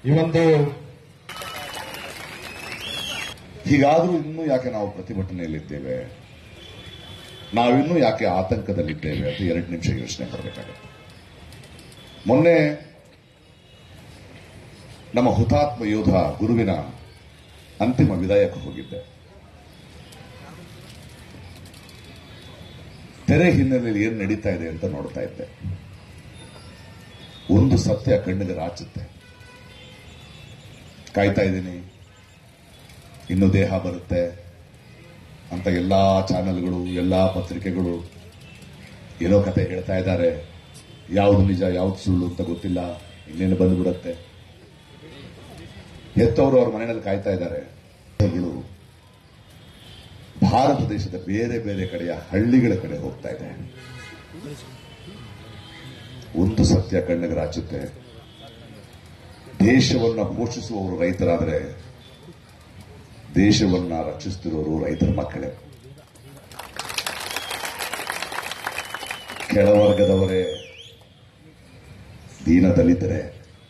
ಈ ಒಂದು ಹೀಗಾದರೂ ಇನ್ನೂ ಯಾಕೆ ನಾವು ಪ್ರತಿಭಟನೆಯಲ್ಲಿದ್ದೇವೆ, ನಾವಿನ್ನೂ ಯಾಕೆ ಆತಂಕದಲ್ಲಿದ್ದೇವೆ ಅಂತ 2 ನಿಮಿಷ ಯೋಚನೆ ಮಾಡಬೇಕಾಗುತ್ತೆ. ಮೊನ್ನೆ ನಮ್ಮ ಹುತಾತ್ಮ ಯೋಧ ಗುರುವಿನ ಅಂತಿಮ ವಿದಾಯಕ್ಕೆ ಹೋಗಿದ್ದೆ. ತೆರೆ ಹಿನ್ನೆಲೆಯಲ್ಲಿ ಏನು ನಡೀತಾ ಇದೆ ಅಂತ ನೋಡ್ತಾ ಇದ್ದೆ. ಒಂದು ಸತ್ಯ ಕಣ್ಣಿಗೆ ರಾಚುತ್ತೆ. ಕಾಯ್ತಾ ಇದ್ದೀನಿ, ಇನ್ನು ದೇಹ ಬರುತ್ತೆ ಅಂತ ಎಲ್ಲಾ ಚಾನೆಲ್ಗಳು, ಎಲ್ಲಾ ಪತ್ರಿಕೆಗಳು ಏನೋ ಕತೆ ಹೇಳ್ತಾ ಇದ್ದಾರೆ. ಯಾವುದು ನಿಜ ಯಾವುದು ಸುಳ್ಳು ಅಂತ ಗೊತ್ತಿಲ್ಲ, ಇನ್ನೇನು ಬಂದ್ಬಿಡುತ್ತೆ. ಹೆತ್ತವರು ಅವ್ರ ಮನೆಯಲ್ಲಿ ಕಾಯ್ತಾ ಇದ್ದಾರೆ. ಭಾರತ ದೇಶದ ಬೇರೆ ಬೇರೆ ಕಡೆಯ ಹಳ್ಳಿಗಳ ಕಡೆ ಹೋಗ್ತಾ ಇದೆ. ಒಂದು ಸತ್ಯ ಕಣ್ಣಿಗೆ ರಾಚುತ್ತೆ. ದೇಶವನ್ನ ಪೋಷಿಸುವವರು ರೈತರಾದರೆ ದೇಶವನ್ನ ರಕ್ಷಿಸುತ್ತಿರುವವರು ರೈತರ ಮಕ್ಕಳೇ. ಕೆಳವರ್ಗದವರೇ, ದೀನ ದಲಿತರೇ,